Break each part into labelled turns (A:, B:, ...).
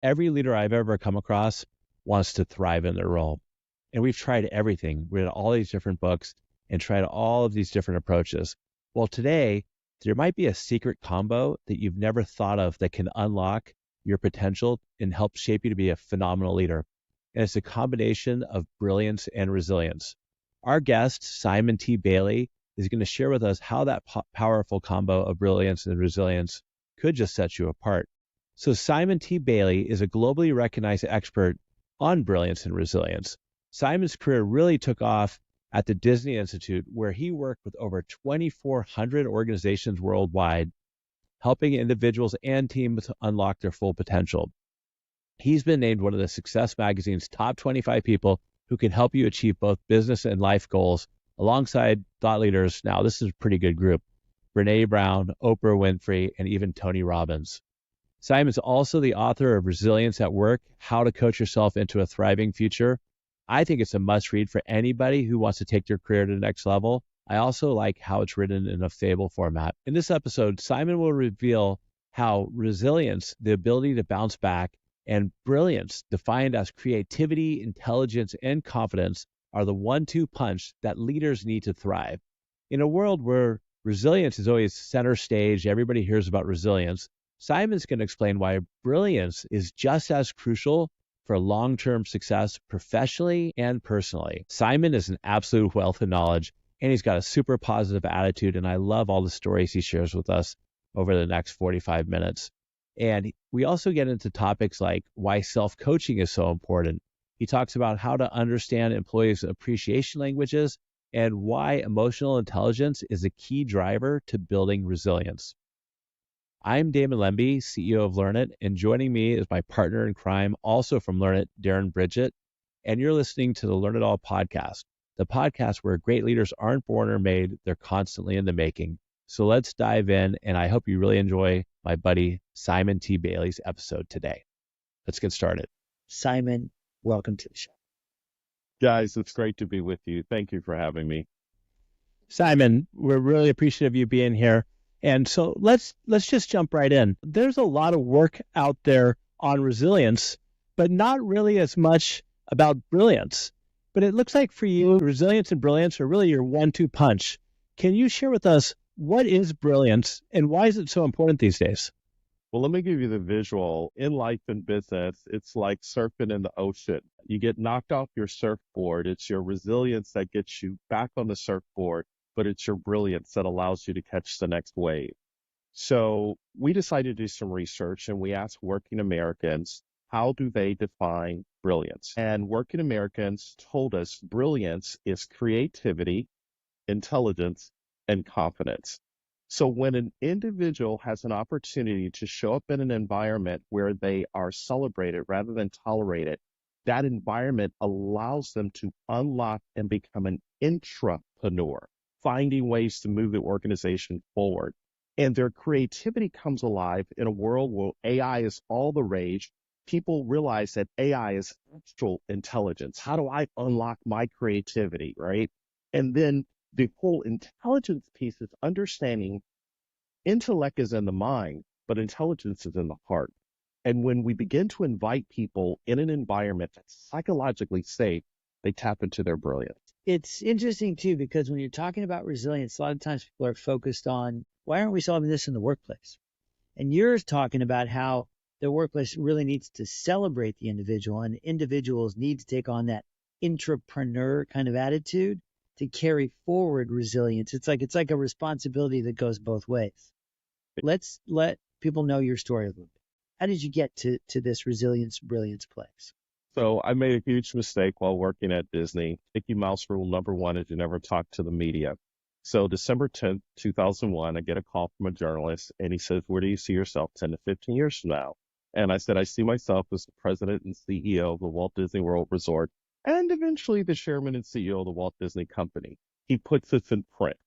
A: Every leader I've ever come across wants to thrive in their role. And we've tried everything, read all these different books and tried all of these different approaches. Well, today, there might be a secret combo that you've never thought of that can unlock your potential and help shape you to be a phenomenal leader. And it's a combination of brilliance and resilience. Our guest, Simon T. Bailey, is going to share with us how that powerful combo of brilliance and resilience could just set you apart. So Simon T. Bailey is a globally recognized expert on brilliance and resilience. Simon's career really took off at the Disney Institute, where he worked with over 2,400 organizations worldwide, helping individuals and teams unlock their full potential. He's been named one of the Success Magazine's top 25 people who can help you achieve both business and life goals, alongside thought leaders. Now, this is a pretty good group: Brene Brown, Oprah Winfrey, and even Tony Robbins. Simon's also the author of Resilience at Work: How to Coach Yourself into a Thriving Future. I think it's a must read for anybody who wants to take their career to the next level. I also like how it's written in a fable format. In this episode, Simon will reveal how resilience, the ability to bounce back, and brilliance, defined as creativity, intelligence, and confidence, are the 1-2 punch that leaders need to thrive. In a world where resilience is always center stage, everybody hears about resilience, Simon's going to explain why brilliance is just as crucial for long-term success professionally and personally. Simon is an absolute wealth of knowledge, and he's got a super positive attitude, and I love all the stories he shares with us over the next 45 minutes. And we also get into topics like why self-coaching is so important. He talks about how to understand employees' appreciation languages and why emotional intelligence is a key driver to building resilience. I'm Damon Lembi, CEO of Learn It, and joining me is my partner in crime, also from Learn It, Darren Bridgett, and you're listening to the Learn It All podcast, the podcast where great leaders aren't born or made, they're constantly in the making. So let's dive in, and I hope you really enjoy my buddy Simon T. Bailey's episode today. Let's get started.
B: Simon, welcome to the show.
C: Guys, it's great to be with you. Thank you for having me.
A: Simon, we're really appreciative of you being here. And so let's just jump right in. There's a lot of work out there on resilience, but not really as much about brilliance. But it looks like for you, resilience and brilliance are really your 1-2 punch. Can you share with us what is brilliance and why is it so important these days?
C: Well, let me give you the visual. In life and business, it's like surfing in the ocean. You get knocked off your surfboard. It's your resilience that gets you back on the surfboard, but it's your brilliance that allows you to catch the next wave. So we decided to do some research, and we asked working Americans, how do they define brilliance? And working Americans told us brilliance is creativity, intelligence, and confidence. So when an individual has an opportunity to show up in an environment where they are celebrated rather than tolerated, that environment allows them to unlock and become an intrapreneur, finding ways to move the organization forward. And their creativity comes alive in a world where AI is all the rage. People realize that AI is actual intelligence. How do I unlock my creativity, right? And then the whole intelligence piece is understanding intellect is in the mind, but intelligence is in the heart. And when we begin to invite people in an environment that's psychologically safe, they tap into their brilliance.
B: It's interesting, too, because when you're talking about resilience, a lot of times people are focused on, why aren't we solving this in the workplace? And you're talking about how the workplace really needs to celebrate the individual, and individuals need to take on that intrapreneur kind of attitude to carry forward resilience. It's like a responsibility that goes both ways. Let's let people know your story a little bit. How did you get to this resilience, brilliance place?
C: So I made a huge mistake while working at Disney. Mickey Mouse rule number one is you never talk to the media. So December 10th, 2001, I get a call from a journalist, and he says, where do you see yourself 10 to 15 years from now? And I said, I see myself as the president and CEO of the Walt Disney World Resort, and eventually the chairman and CEO of the Walt Disney Company. He puts this in print.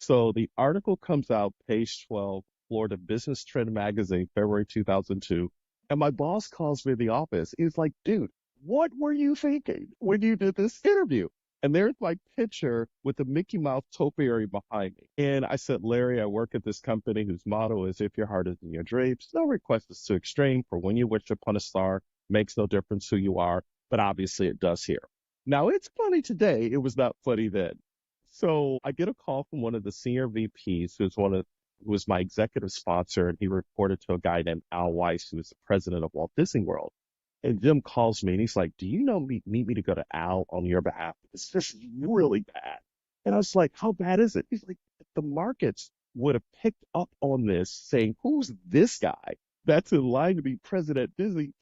C: So the article comes out, page 12, Florida Business Trend Magazine, February 2002. And my boss calls me in the office. He's like, dude, what were you thinking when you did this interview? And there's my picture with the Mickey Mouse topiary behind me. And I said, Larry, I work at this company whose motto is if your heart is in your dreams, no request is too extreme. For when you wish upon a star, makes no difference who you are. But obviously it does here. Now it's funny today. It was not funny then. So I get a call from one of the senior VPs who was my executive sponsor, and he reported to a guy named Al Weiss, who was the president of Walt Disney World. And Jim calls me and he's like, do you need me to go to Al on your behalf? It's just really bad. And I was like, how bad is it? He's like, if the markets would have picked up on this, saying, who's this guy that's in line to be president at Disney?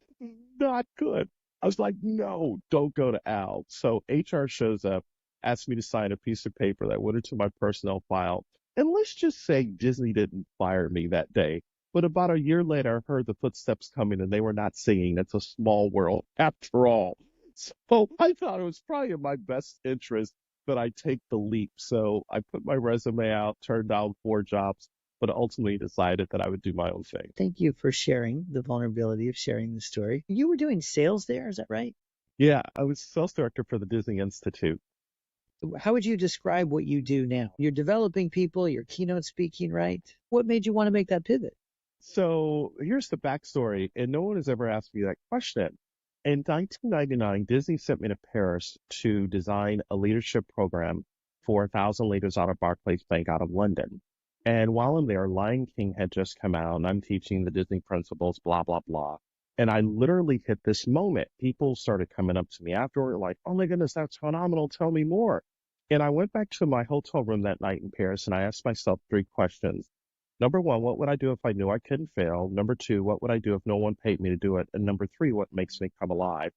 C: Not good. I was like, no, don't go to Al. So HR shows up, asked me to sign a piece of paper that went into my personnel file. And let's just say Disney didn't fire me that day. But about a year later, I heard the footsteps coming and they were not singing. It's a small world after all. So I thought it was probably in my best interest that I take the leap. So I put my resume out, turned down 4 jobs, but ultimately decided that I would do my own thing.
B: Thank you for sharing the vulnerability of sharing the story. You were doing sales there, is that right?
C: Yeah, I was sales director for the Disney Institute.
B: How would you describe what you do now? You're developing people, you're keynote speaking, right? What made you want to make that pivot?
C: So here's the backstory, and no one has ever asked me that question. In 1999, Disney sent me to Paris to design a leadership program for 1,000 leaders out of Barclays Bank out of London. And while I'm there, Lion King had just come out, and I'm teaching the Disney principles, blah, blah, blah. And I literally hit this moment. People started coming up to me afterward, like, oh my goodness, that's phenomenal. Tell me more. And I went back to my hotel room that night in Paris, and I asked myself 3 questions. Number 1, what would I do if I knew I couldn't fail? Number 2, what would I do if no one paid me to do it? And number 3, what makes me come alive?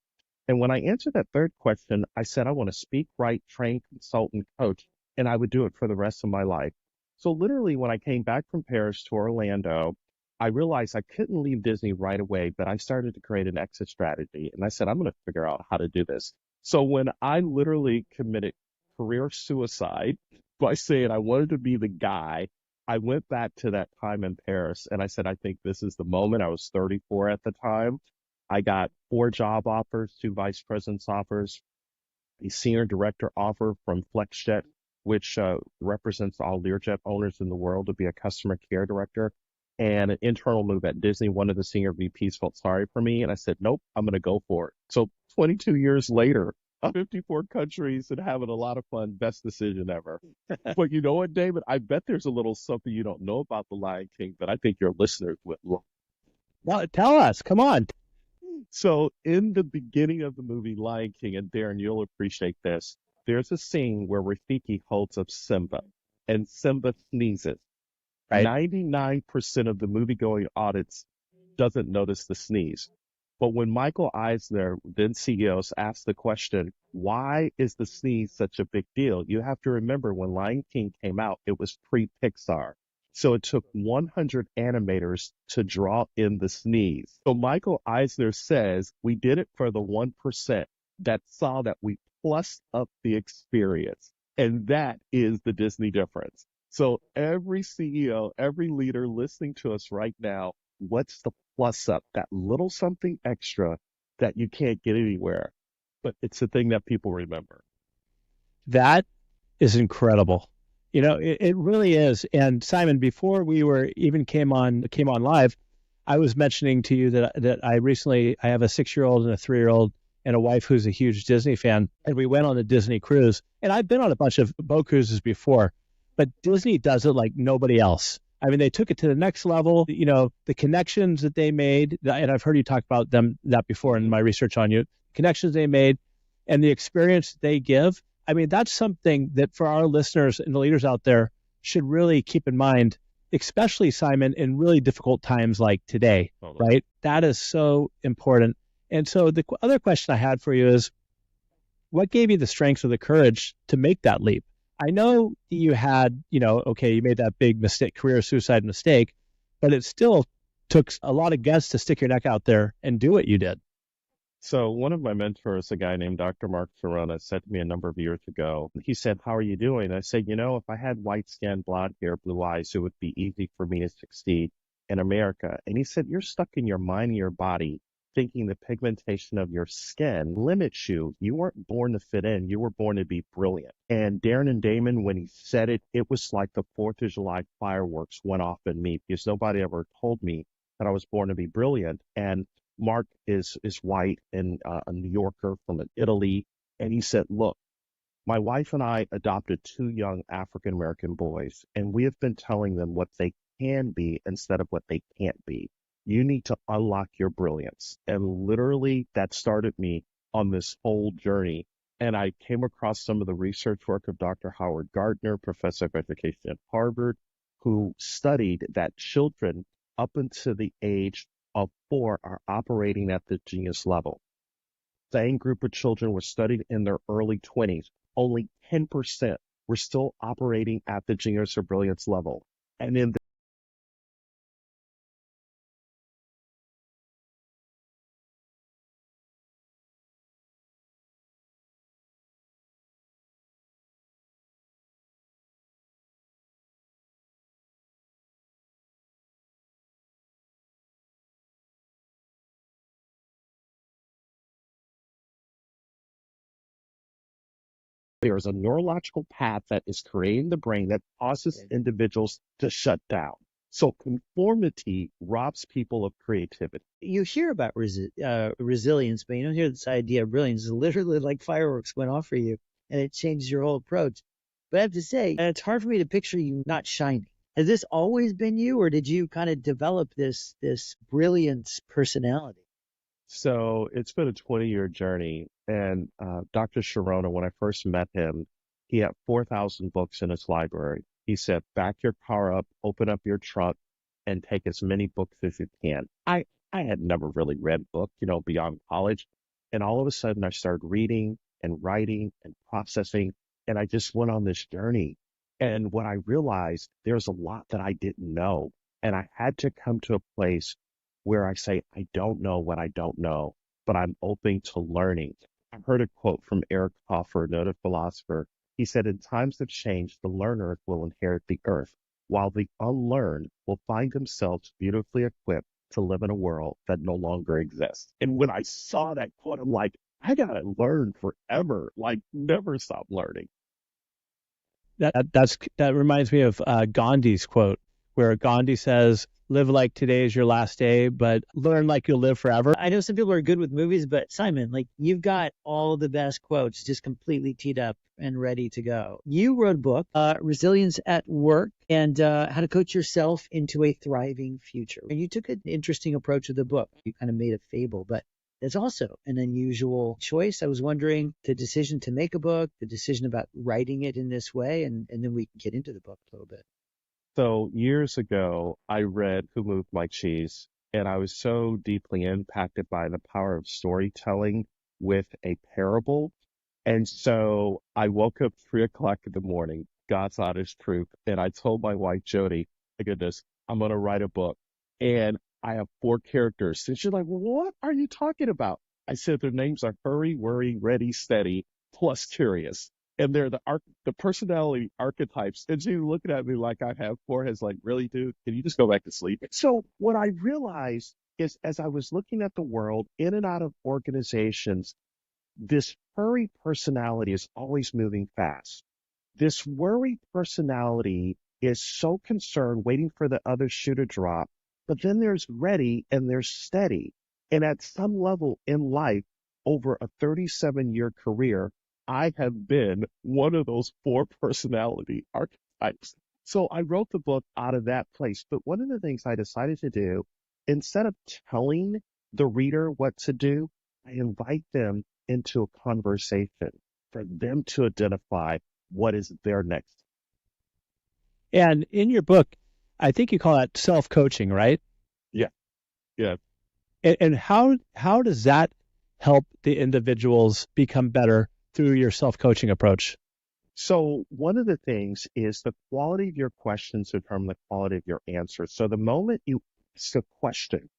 C: And when I answered that 3rd question, I said, I want to speak, write, train, consult, and coach, and I would do it for the rest of my life. So literally, when I came back from Paris to Orlando, I realized I couldn't leave Disney right away, but I started to create an exit strategy. And I said, I'm going to figure out how to do this. So when I literally committed career suicide by saying I wanted to be the guy, I went back to that time in Paris and I said, I think this is the moment. I was 34 at the time. I got 4 job offers, 2 vice president's offers, a senior director offer from FlexJet, which represents all Learjet owners in the world, to be a customer care director, and an internal move at Disney. One of the senior VPs felt sorry for me, and I said, nope, I'm going to go for it. So 22 years later, 54 countries and having a lot of fun. Best decision ever. But you know what, David? I bet there's a little something you don't know about the Lion King that I think your listeners would love.
A: Well, tell us. Come on.
C: So in the beginning of the movie Lion King, and Darren, you'll appreciate this, there's a scene where Rafiki holds up Simba, and Simba sneezes.
A: Right.
C: 99% of the movie-going audience doesn't notice the sneeze. But when Michael Eisner, then CEO, asked the question, why is the sneeze such a big deal? You have to remember when Lion King came out, it was pre-Pixar. So it took 100 animators to draw in the sneeze. So Michael Eisner says, we did it for the 1% that saw that we plussed up the experience. And that is the Disney difference. So every CEO, every leader listening to us right now, what's the plus up? That little something extra that you can't get anywhere, but it's the thing that people remember.
A: That is incredible. You know, it really is. And Simon, before we were even came on live, I was mentioning to you that I have a 6-year-old and a 3-year-old and a wife who's a huge Disney fan, and we went on a Disney cruise. And I've been on a bunch of boat cruises before, but Disney does it like nobody else. I mean, they took it to the next level. You know, the connections that they made, and I've heard you talk about that before in my research on you, connections they made and the experience they give. I mean, that's something that for our listeners and the leaders out there should really keep in mind, especially, Simon, in really difficult times like today, right? That is so important. And so the other question I had for you is, what gave you the strength or the courage to make that leap? I know you had, you made that big mistake, career suicide mistake, but it still took a lot of guts to stick your neck out there and do what you did.
C: So one of my mentors, a guy named Dr. Mark Serona, said to me a number of years ago, he said, how are you doing? I said, if I had white skin, blonde hair, blue eyes, it would be easy for me to succeed in America. And he said, you're stuck in your mind and your body thinking the pigmentation of your skin limits you. You weren't born to fit in. You were born to be brilliant. And Darren and Damon, when he said it, it was like the 4th of July fireworks went off in me because nobody ever told me that I was born to be brilliant. And Mark is white and a New Yorker from Italy. And he said, look, my wife and I adopted 2 young African American boys, and we have been telling them what they can be instead of what they can't be. You need to unlock your brilliance. And literally that started me on this whole journey. And I came across some of the research work of Dr. Howard Gardner, professor of education at Harvard, who studied that children up until the age of 4 are operating at the genius level. Same group of children was studied in their early 20s. Only 10% were still operating at the genius or brilliance level. And in there's a neurological path that is creating the brain that causes individuals to shut down. So conformity robs people of creativity.
B: You hear about resilience, but you don't hear this idea of brilliance. It's literally like fireworks went off for you, and it changed your whole approach. But I have to say, it's hard for me to picture you not shining. Has this always been you, or did you kind of develop this brilliance personality?
C: So it's been a 20-year journey. And Dr. Sharona, when I first met him, he had 4,000 books in his library. He said, back your car up, open up your trunk, and take as many books as you can. I had never really read books, beyond college. And all of a sudden, I started reading and writing and processing. And I just went on this journey. And what I realized, there's a lot that I didn't know. And I had to come to a place where I say, I don't know what I don't know, but I'm open to learning. I heard a quote from Eric Hoffer, a noted philosopher. He said, in times of change, the learner will inherit the earth, while the unlearned will find themselves beautifully equipped to live in a world that no longer exists. And when I saw that quote, I'm like, I got to learn forever, like never stop learning.
A: That reminds me of Gandhi's quote, where Gandhi says, live like today is your last day, but learn like you'll live forever.
B: I know some people are good with movies, but Simon, like you've got all the best quotes just completely teed up and ready to go. You wrote a book, Resilience at Work, and How to Coach Yourself into a Thriving Future. And you took an interesting approach to the book. You kind of made a fable, but that's also an unusual choice. I was wondering the decision to make a book, the decision about writing it in this way, and then we can get into the book a little bit.
C: So years ago, I read Who Moved My Cheese, and I was so deeply impacted by the power of storytelling with a parable. And so I woke up 3 o'clock in the morning, God's honest truth, and I told my wife, Jody, my goodness, I'm going to write a book. And I have 4 characters. And she's like, what are you talking about? I said, their names are Hurry, Worry, Ready, Steady, plus Curious. And they're the personality archetypes. And she's looking at me like I have foreheads, like, really, dude? Can you just go back to sleep? So what I realized is as I was looking at the world in and out of organizations, this hurry personality is always moving fast. This worry personality is so concerned, waiting for the other shoe to drop. But then there's ready and there's steady. And at some level in life, over a 37-year career, I have been one of those 4 personality archetypes. So I wrote the book out of that place. But one of the things I decided to do, instead of telling the reader what to do, I invite them into a conversation for them to identify what is their next.
A: And in your book, I think you call that self-coaching, right?
C: Yeah. Yeah.
A: And how does that help the individuals become better through your self-coaching approach?
C: So one of the things is the quality of your questions determine the quality of your answers. So the moment you ask a question,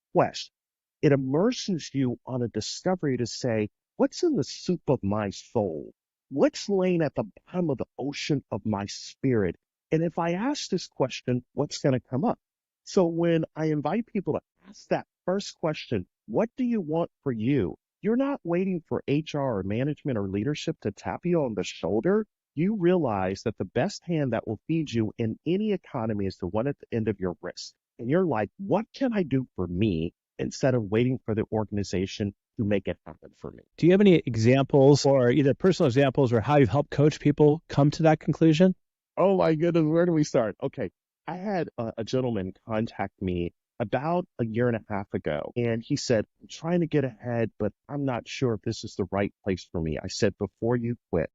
C: it immerses you on a discovery to say, what's in the soup of my soul? What's laying at the bottom of the ocean of my spirit? And if I ask this question, what's going to come up? So when I invite people to ask that first question, What do you want for you? You're not waiting for HR or management or leadership to tap you on the shoulder. You realize that the best hand that will feed you in any economy is the one at the end of your wrist. And you're like, what can I do for me instead of waiting for the organization to make it happen for me?
A: Do you have any examples, or either personal examples, or how you've helped coach people come to that conclusion?
C: Oh my goodness, where do we start? Okay, I had a gentleman contact me about a year and a half ago, and he said, I'm trying to get ahead, but I'm not sure if this is the right place for me. I said, before you quit,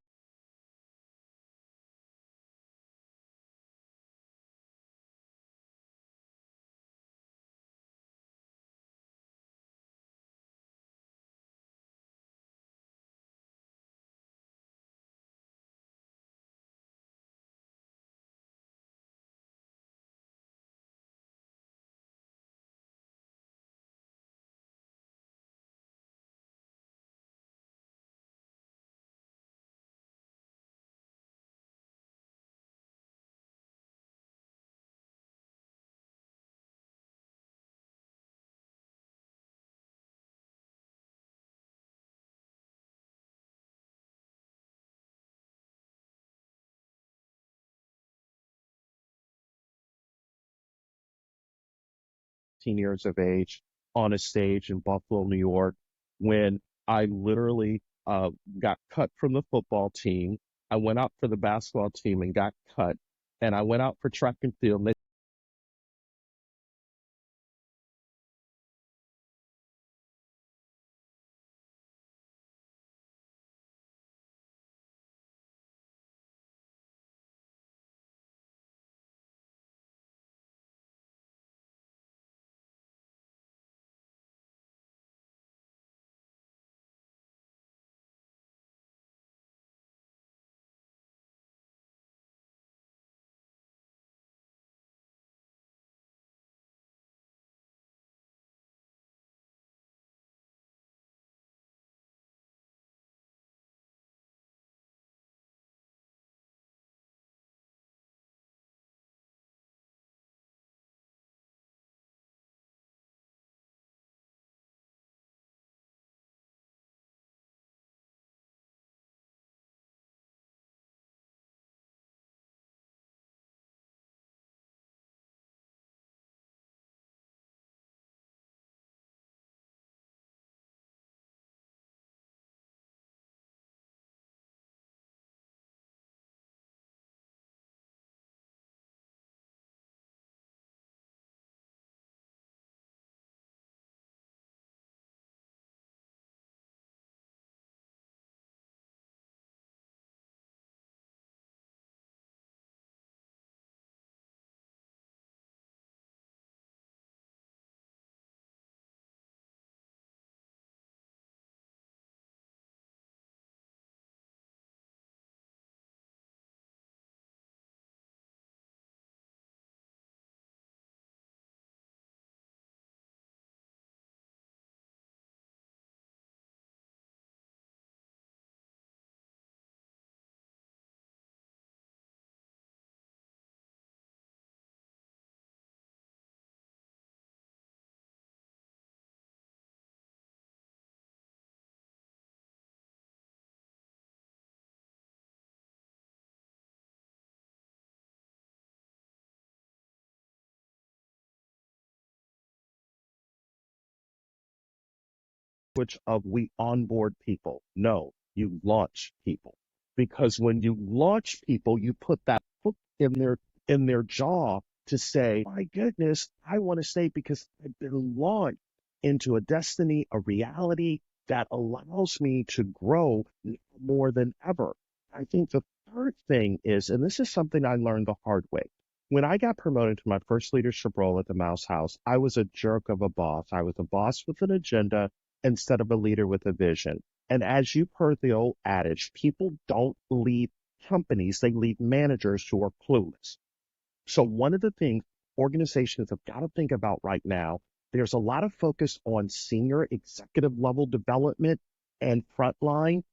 C: years of age, on a stage in Buffalo, New York, when I literally got cut from the football team. I went out for the basketball team and got cut. And I went out for track and field. And they which of we onboard people. No, you launch people. Because when you launch people, you put that hook in their jaw to say, my goodness, I want to stay because I've been launched into a destiny, a reality that allows me to grow more than ever. I think the third thing is, and this is something I learned the hard way. When I got promoted to my first leadership role at the Mouse House, I was a jerk of a boss. I was a boss with an agenda instead of a leader with a vision. And as you've heard the old adage, people don't lead companies, they lead managers who are clueless. So one of the things organizations have got to think about right now, there's a lot of focus on senior executive level development and frontline.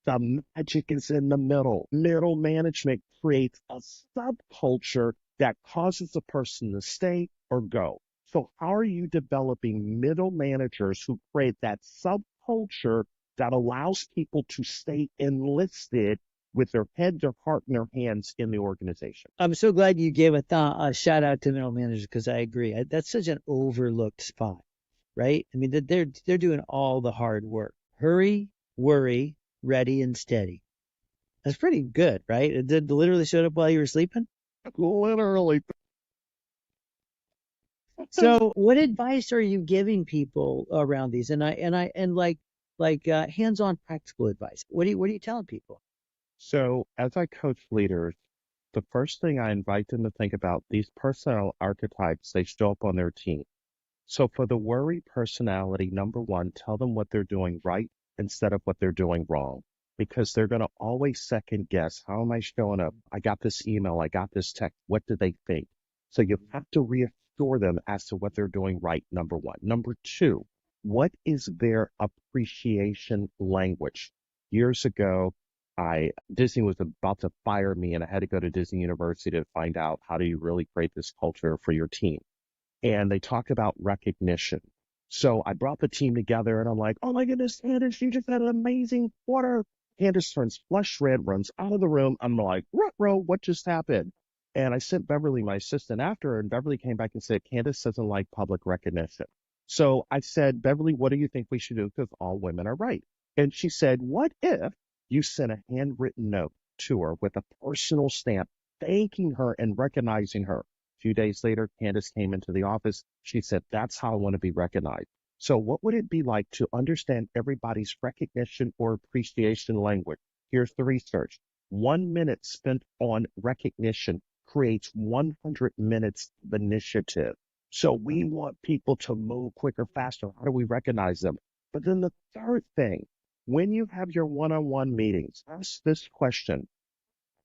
C: The magic is in the middle. Middle management creates a subculture that causes the person to stay or go. So how are you developing middle managers who create that subculture that allows people to stay enlisted with their head, their heart, and their hands in the organization?
B: I'm so glad you gave a shout out to middle managers, because I agree. That's such an overlooked spot, right? I mean, they're doing all the hard work. Hurry, worry, ready, and steady. That's pretty good, right? It did literally showed up while you were sleeping.
C: Literally.
B: So, what advice are you giving people around these? And hands-on practical advice. What are you telling people?
C: So as I coach leaders, the first thing I invite them to think about, these personal archetypes, they show up on their team. So for the worry personality, number one, tell them what they're doing right instead of what they're doing wrong, because they're going to always second guess. How am I showing up? I got this email. I got this text. What do they think? So you have to reassure them as to what they're doing right, number one. Number two, what is their appreciation language? Years ago, Disney was about to fire me, and I had to go to Disney University to find out how do you really create this culture for your team. And they talked about recognition. So I brought the team together, and I'm like, oh my goodness, Candace, you just had an amazing quarter. Candace turns flush red, runs out of the room. I'm like, ruh-roh, what just happened? And I sent Beverly, my assistant, after her, and Beverly came back and said, Candace doesn't like public recognition. So I said, Beverly, what do you think we should do? Because all women are right. And she said, what if you sent a handwritten note to her with a personal stamp, thanking her and recognizing her? A few days later, Candace came into the office. She said, that's how I want to be recognized. So what would it be like to understand everybody's recognition or appreciation language? Here's the research. 1 minute spent on recognition creates 100 minutes of initiative. So we want people to move quicker, faster. How do we recognize them? But then the third thing, when you have your one-on-one meetings, ask this question.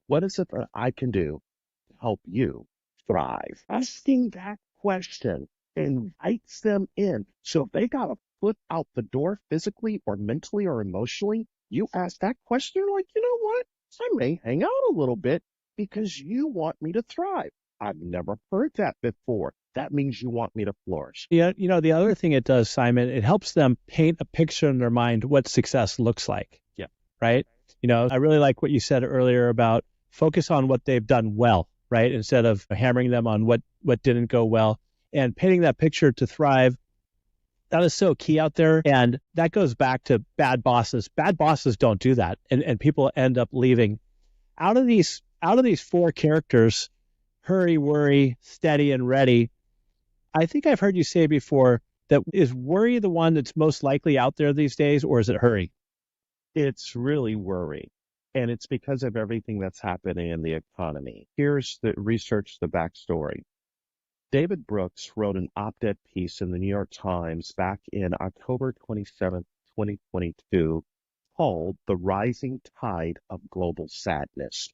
C: What is it that I can do to help you thrive? Asking that question invites them in. So if they got a foot out the door physically or mentally or emotionally, you ask that question, you're like, you know what? I may hang out a little bit because you want me to thrive. I've never heard that before. That means you want me to flourish.
A: Yeah, the other thing it does, Simon, it helps them paint a picture in their mind what success looks like.
C: Yeah.
A: Right? I really like what you said earlier about focus on what they've done well, right? Instead of hammering them on what didn't go well, and painting that picture to thrive. That is so key out there. And that goes back to bad bosses. Bad bosses don't do that. And people end up leaving. Out of these 4 characters, hurry, worry, steady, and ready, I think I've heard you say before that is worry the one that's most likely out there these days, or is it hurry?
C: It's really worry. And it's because of everything that's happening in the economy. Here's the research, the backstory. David Brooks wrote an op-ed piece in the New York Times back in October 27th, 2022, called The Rising Tide of Global Sadness.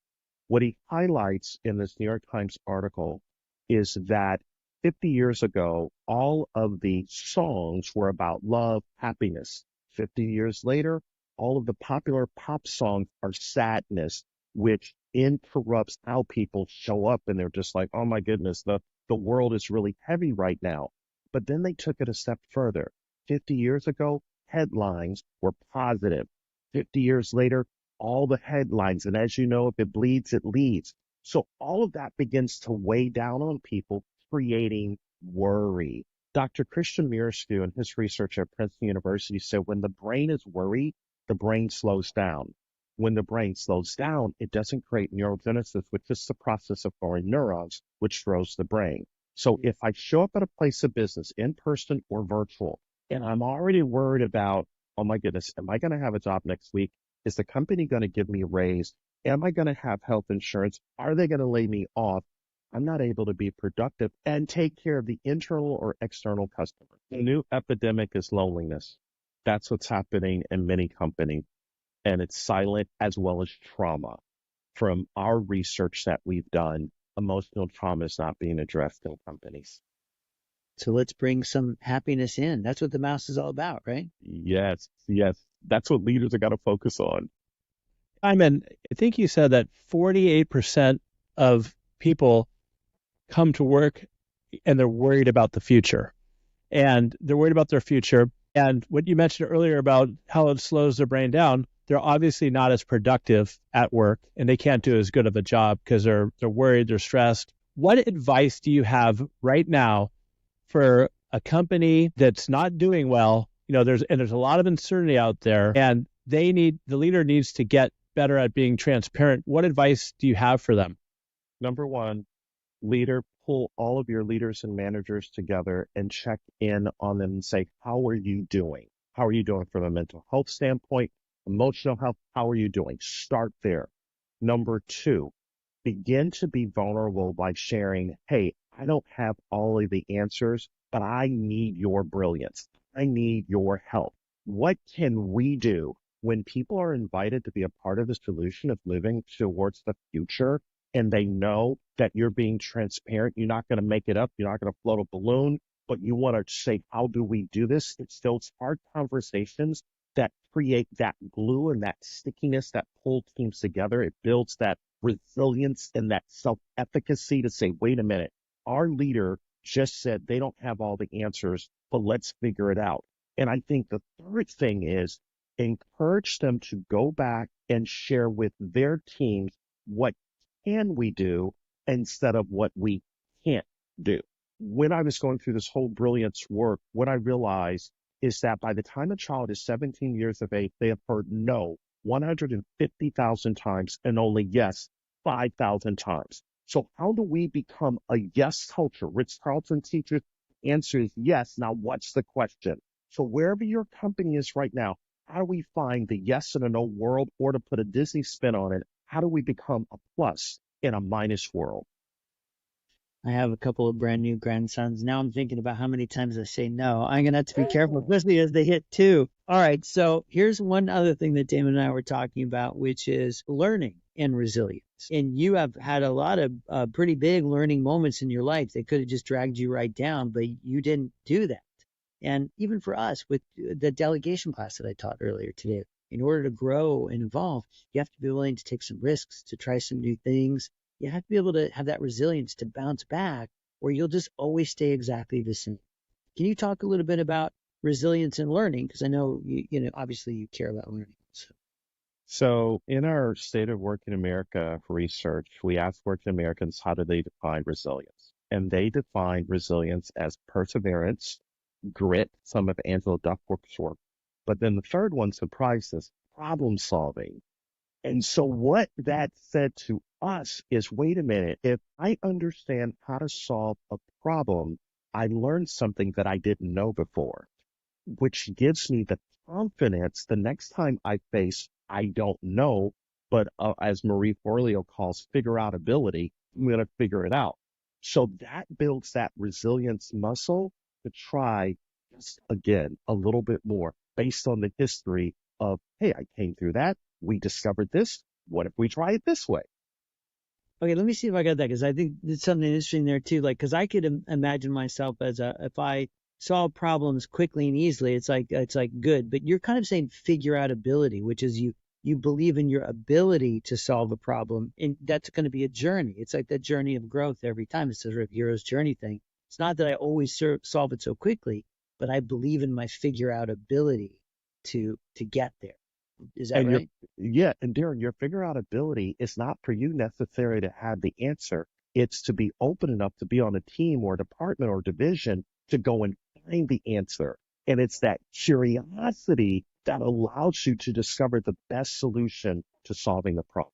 C: What he highlights in this New York Times article is that 50 years ago, all of the songs were about love, happiness. 50 years later, all of the popular pop songs are sadness, which interrupts how people show up. And they're just like, oh my goodness, the world is really heavy right now. But then they took it a step further. 50 years ago, headlines were positive. 50 years later, all the headlines, and as you know, if it bleeds, it leads. So all of that begins to weigh down on people, creating worry. Dr. Christian Mirsky, in his research at Princeton University, said when the brain is worried, the brain slows down. When the brain slows down, it doesn't create neurogenesis, which is the process of forming neurons, which grows the brain. So if I show up at a place of business, in person or virtual, and I'm already worried about, oh my goodness, am I going to have a job next week? Is the company going to give me a raise? Am I going to have health insurance? Are they going to lay me off? I'm not able to be productive and take care of the internal or external customer. The new epidemic is loneliness. That's what's happening in many companies. And it's silent as well as trauma. From our research that we've done, emotional trauma is not being addressed in companies.
B: So let's bring some happiness in. That's what the mouse is all about, right?
C: Yes. That's what leaders are got to focus on.
A: Simon, I think you said that 48% of people come to work and they're worried about the future. And they're worried about their future. And what you mentioned earlier about how it slows their brain down, they're obviously not as productive at work and they can't do as good of a job because they're worried, they're stressed. What advice do you have right now for a company that's not doing well? There's a lot of uncertainty out there, and the leader needs to get better at being transparent. What advice do you have for them?
C: Number one, leader, pull all of your leaders and managers together and check in on them and say, how are you doing? How are you doing from a mental health standpoint, emotional health? How are you doing? Start there. Number two, begin to be vulnerable by sharing, hey, I don't have all of the answers, but I need your brilliance. I need your help. What can we do when people are invited to be a part of the solution of moving towards the future? And they know that you're being transparent. You're not going to make it up. You're not going to float a balloon, but you want to say, how do we do this? It's those hard conversations that create that glue and that stickiness that pull teams together. It builds that resilience and that self-efficacy to say, wait a minute, our leader just said they don't have all the answers, but let's figure it out. And I think the third thing is encourage them to go back and share with their teams what can we do instead of what we can't do. When I was going through this whole brilliance work, what I realized is that by the time a child is 17 years of age, they have heard no 150,000 times and only yes 5,000 times. So how do we become a yes culture? Ritz-Carlton teachers answer is yes. Now what's the question? So wherever your company is right now, how do we find the yes and a no world, or to put a Disney spin on it, how do we become a plus in a minus world?
B: I have a couple of brand new grandsons. Now I'm thinking about how many times I say no. I'm going to have to be careful, especially as they hit 2. All right. So here's one other thing that Damon and I were talking about, which is learning and resilience. And you have had a lot of pretty big learning moments in your life that could have just dragged you right down, but you didn't do that. And even for us with the delegation class that I taught earlier today, in order to grow and evolve, you have to be willing to take some risks, to try some new things. You have to be able to have that resilience to bounce back, or you'll just always stay exactly the same. Can you talk a little bit about resilience and learning? Because I know obviously you care about learning.
C: So in our State of Work in America research, we asked working Americans how do they define resilience? And they define resilience as perseverance, grit, some of Angela Duckworth's work. But then the third one surprised us, problem solving. And so what that said to us is, wait a minute, if I understand how to solve a problem, I learned something that I didn't know before, which gives me the confidence the next time I face, I don't know, but as Marie Forleo calls figure out ability, I'm going to figure it out. So that builds that resilience muscle to try just again a little bit more based on the history of, hey, I came through that. We discovered this. What if we try it this way?
B: Okay, let me see if I got that, because I think there's something interesting there too. Like, because I could imagine myself as if I solve problems quickly and easily, it's like good. But you're kind of saying figure out ability, which is you believe in your ability to solve a problem, and that's going to be a journey. It's like that journey of growth every time. It's sort of hero's journey thing. It's not that I always solve it so quickly, but I believe in my figure out ability to get there. Is that right?
C: Yeah. And Darren, your figure out ability is not for you necessarily to have the answer. It's to be open enough to be on a team or department or division to go and find the answer. And it's that curiosity that allows you to discover the best solution to solving the problem.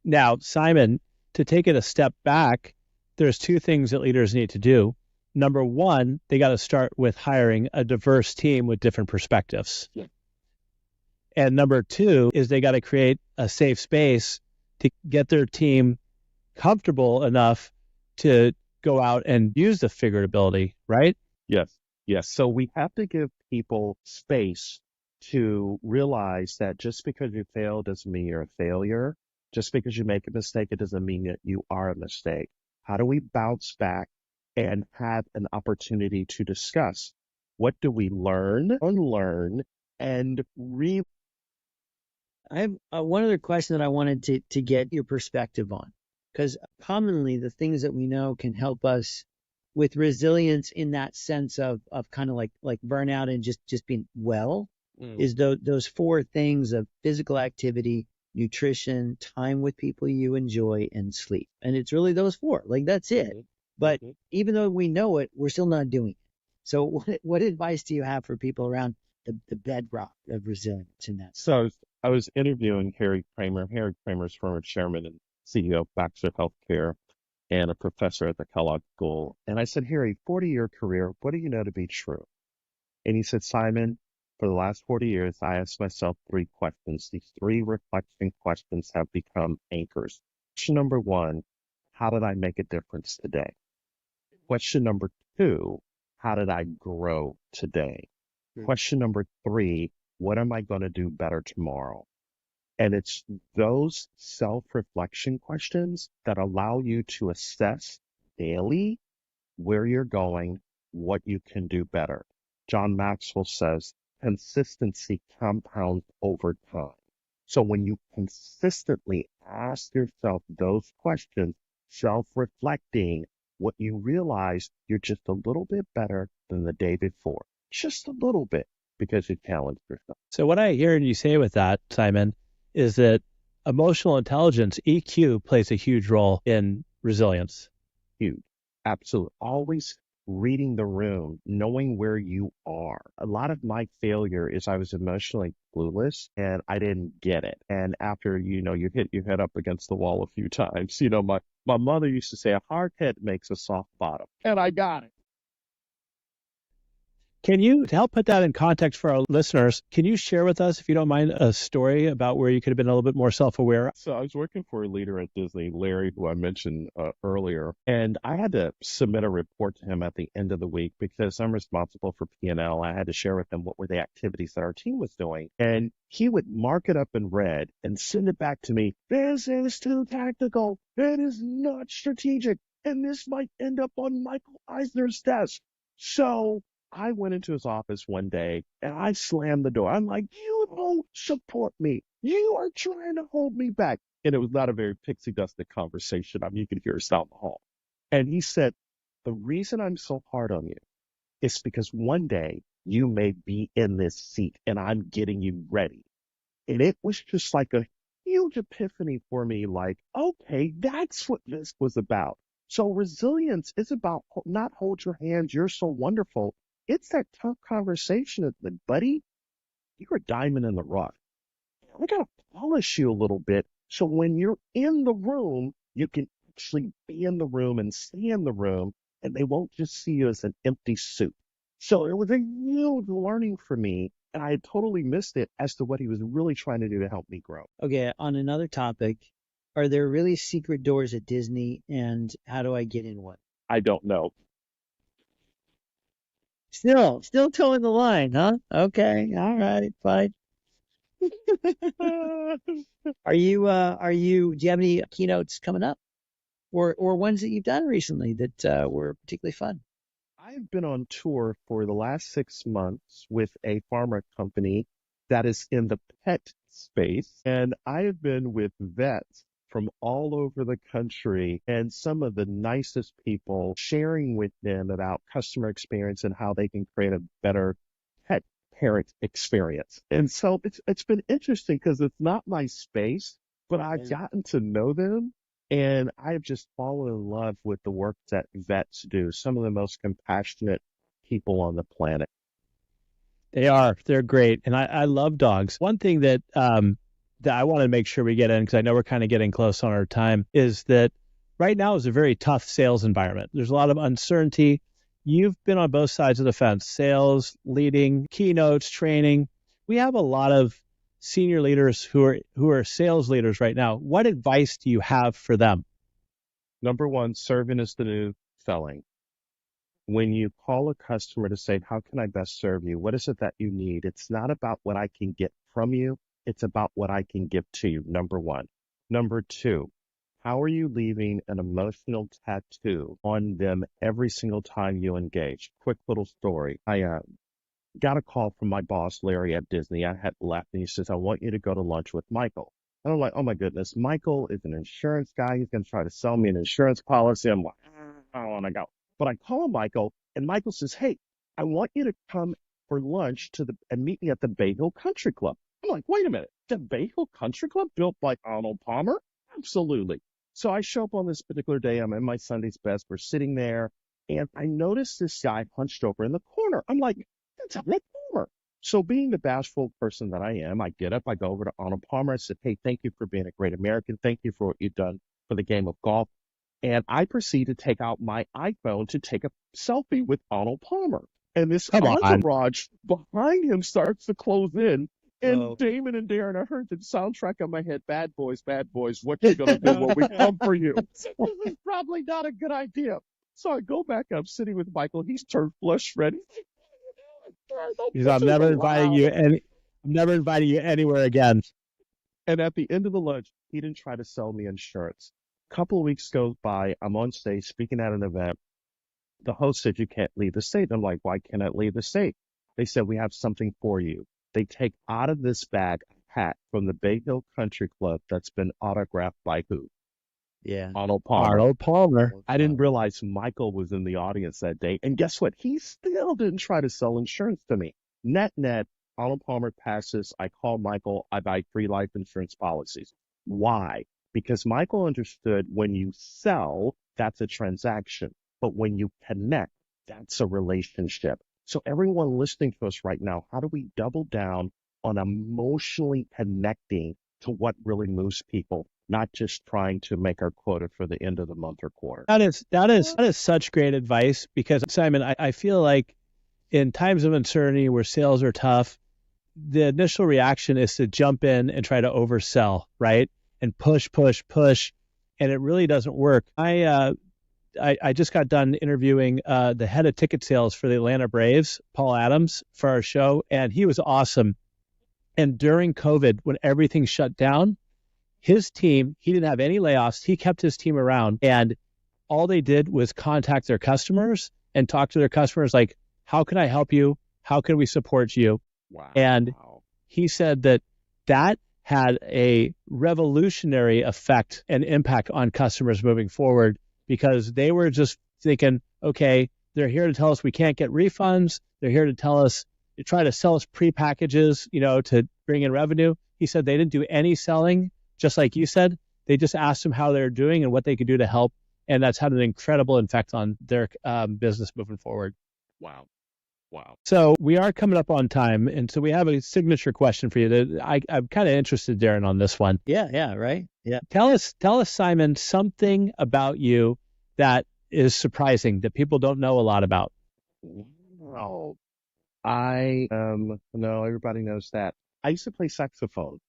A: Now, Simon, to take it a step back, there's 2 things that leaders need to do. Number one, they got to start with hiring a diverse team with different perspectives.
C: Yeah.
A: And number 2 is they got to create a safe space to get their team comfortable enough to go out and use the figured ability, right?
C: Yes. So we have to give people space to realize that just because you fail doesn't mean you're a failure. Just because you make a mistake, it doesn't mean that you are a mistake. How do we bounce back and have an opportunity to discuss? What do we learn, unlearn, and
B: I have one other question that I wanted to get your perspective on. because commonly the things that we know can help us with resilience in that sense of kind of like burnout and just being well is those four things of physical activity, nutrition, time with people you enjoy, and sleep. And it's really those four. Like that's it. But even though we know it, we're still not doing it. So what advice do you have for people around the bedrock of resilience in that?
C: So I was interviewing Harry Kramer. Harry Kramer's former chairman and CEO of Baxter Healthcare and a professor at the Kellogg School. And I said, Harry, 40-year career, what do you know to be true? And he said, Simon, for the last 40 years, I asked myself three questions. These three reflection questions have become anchors. Question number one, how did I make a difference today? Question number two, how did I grow today? Question number three, what am I going to do better tomorrow? And it's those self-reflection questions that allow you to assess daily where you're going, what you can do better. John Maxwell says consistency compounds over time. So when you consistently ask yourself those questions, self-reflecting, what you realize you're just a little bit better than the day before. Just a little bit because you challenged yourself.
A: So what I hear you say with that, Simon, is that emotional intelligence, EQ, plays a huge role in resilience.
C: Huge. Absolutely. Always reading the room, knowing where you are. A lot of my failure is I was emotionally clueless and I didn't get it. And after, you hit your head up against the wall a few times, my mother used to say a hard head makes a soft bottom. And I got it.
A: Can you, to help put that in context for our listeners, can you share with us, if you don't mind, a story about where you could have been a little bit more self-aware?
C: So I was working for a leader at Disney, Larry, who I mentioned earlier, and I had to submit a report to him at the end of the week because I'm responsible for P&L. I had to share with him what were the activities that our team was doing. And he would mark it up in red and send it back to me. This is too tactical. It is not strategic. And this might end up on Michael Eisner's desk. So I went into his office one day and I slammed the door. I'm like, you don't support me. You are trying to hold me back. And it was not a very pixie dusted conversation. I mean, you could hear us down the hall. And he said, the reason I'm so hard on you is because one day you may be in this seat and I'm getting you ready. And it was just like a huge epiphany for me. Like, okay, that's what this was about. So resilience is about not hold your hands. You're so wonderful. It's that tough conversation of, buddy, you're a diamond in the rough. I got to polish you a little bit. So when you're in the room, you can actually be in the room and stay in the room, and they won't just see you as an empty suit. So it was a huge learning for me, and I had totally missed it as to what he was really trying to do to help me grow.
B: Okay, on another topic, are there really secret doors at Disney, and how do I get in one?
C: I don't know.
B: Still towing the line, huh? Okay, all right, fine. Do you have any keynotes coming up or ones that you've done recently that were particularly fun?
C: I've been on tour for the last 6 months with a pharma company that is in the pet space, and I have been with vets from all over the country and some of the nicest people, sharing with them about customer experience and how they can create a better pet parent experience. And so it's been interesting because it's not my space, but I've gotten to know them and I've just fallen in love with the work that vets do. Some of the most compassionate people on the planet.
A: They're great. And I love dogs. One thing that I want to make sure we get in, because I know we're kind of getting close on our time, is that right now is a very tough sales environment. There's a lot of uncertainty. You've been on both sides of the fence, sales, leading, keynotes, training. We have a lot of senior leaders who are sales leaders right now. What advice do you have for them?
C: Number one, serving is the new selling. When you call a customer to say, how can I best serve you? What is it that you need? It's not about what I can get from you. It's about what I can give to you, number one. Number two, how are you leaving an emotional tattoo on them every single time you engage? Quick little story. I got a call from my boss, Larry, at Disney. I had left, and he says, I want you to go to lunch with Michael. And I'm like, oh my goodness, Michael is an insurance guy. He's going to try to sell me an insurance policy. I'm like, I don't want to go. But I call Michael, and Michael says, hey, I want you to come for lunch and meet me at the Bay Hill Country Club. I'm like, wait a minute, the Bay Hill Country Club built by Arnold Palmer? Absolutely. So I show up on this particular day. I'm in my Sunday's best. We're sitting there, and I notice this guy hunched over in the corner. I'm like, that's Arnold Palmer. So being the bashful person that I am, I get up, I go over to Arnold Palmer. I said, hey, thank you for being a great American. Thank you for what you've done for the game of golf. And I proceed to take out my iPhone to take a selfie with Arnold Palmer. And this entourage behind him starts to close in. And Damon and Darren, I heard the soundtrack in my head, bad boys, what you gonna do when we come for you? This is probably not a good idea. So I go back, I'm sitting with Michael, he's turned flush red.
A: I'm never inviting you anywhere again.
C: And at the end of the lunch, he didn't try to sell me insurance. A couple of weeks goes by, I'm on stage speaking at an event. The host said, you can't leave the state. I'm like, why can't I leave the state? They said, we have something for you. They take out of this bag a hat from the Bay Hill Country Club that's been autographed by who?
B: Yeah.
C: Arnold Palmer.
A: Arnold Palmer.
C: I didn't realize Michael was in the audience that day. And guess what? He still didn't try to sell insurance to me. Net, Arnold Palmer passes. I call Michael. I buy 3 life insurance policies. Why? Because Michael understood when you sell, that's a transaction. But when you connect, that's a relationship. So everyone listening to us right now, how do we double down on emotionally connecting to what really moves people, not just trying to make our quota for the end of the month or quarter?
A: That is such great advice, because Simon, I feel like in times of uncertainty where sales are tough, the initial reaction is to jump in and try to oversell, right? And push. And it really doesn't work. I just got done interviewing the head of ticket sales for the Atlanta Braves, Paul Adams, for our show, and he was awesome. And during COVID, when everything shut down, his team, he didn't have any layoffs. He kept his team around, and all they did was contact their customers and talk to their customers like, how can I help you? How can we support you?
C: Wow.
A: And he said that had a revolutionary effect and impact on customers moving forward, because they were just thinking, okay, they're here to tell us we can't get refunds. They're here to try to sell us pre-packages, to bring in revenue. He said they didn't do any selling, just like you said. They just asked them how they're doing and what they could do to help. And that's had an incredible effect on their business moving forward.
C: Wow.
A: So we are coming up on time. And so we have a signature question for you. I'm kind of interested, Darren, on this one.
B: Yeah, right. Yeah.
A: Tell us, Simon, something about you that is surprising that people don't know a lot about.
C: Oh, no, everybody knows that. I used to play saxophone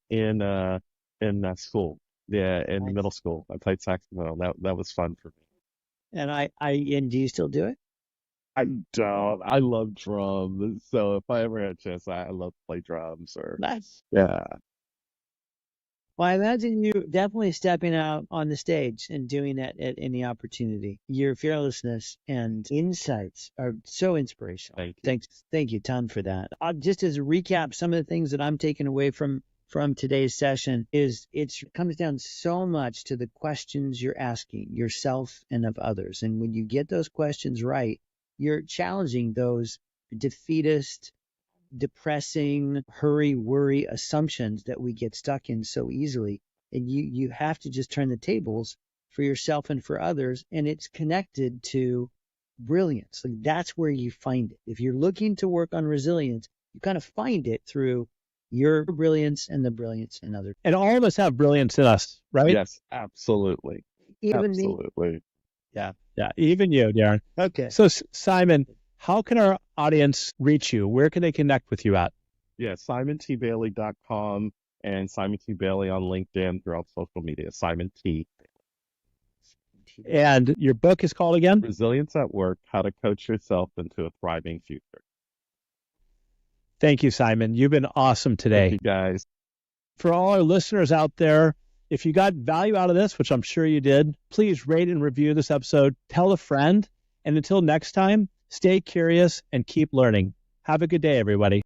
C: in school. Yeah, in
B: Nice.
C: middle school. I played saxophone. That was fun for me.
B: And do you still do it?
C: I don't. I love drums. So if I ever had a chance, I love to play drums
B: Nice.
C: yeah.
B: Well, I imagine you definitely stepping out on the stage and doing that at any opportunity. Your fearlessness and insights are so inspirational. Thank you, Tom, for that. Just as a recap, some of the things that I'm taking away from today's session is it comes down so much to the questions you're asking yourself and of others. And when you get those questions right, you're challenging those defeatist, depressing, hurry, worry assumptions that we get stuck in so easily. And you have to just turn the tables for yourself and for others. And it's connected to brilliance. Like, that's where you find it. If you're looking to work on resilience, you kind of find it through your brilliance and the brilliance in others.
A: And all of us have brilliance in us, right?
C: Yes, absolutely.
B: Even
C: Absolutely.
B: me. Yeah.
A: Yeah, even you, Darren.
B: Okay.
A: So, Simon, how can our audience reach you? Where can they connect with you at?
C: Yeah, SimonTBailey.com and Simon T. Bailey on LinkedIn, throughout social media. Simon T.
A: And your book is called again?
C: Resilience at Work, How to Coach Yourself into a Thriving Future.
A: Thank you, Simon. You've been awesome today.
C: Thank you, guys.
A: For all our listeners out there, if you got value out of this, which I'm sure you did, please rate and review this episode. Tell a friend. And until next time, stay curious and keep learning. Have a good day, everybody.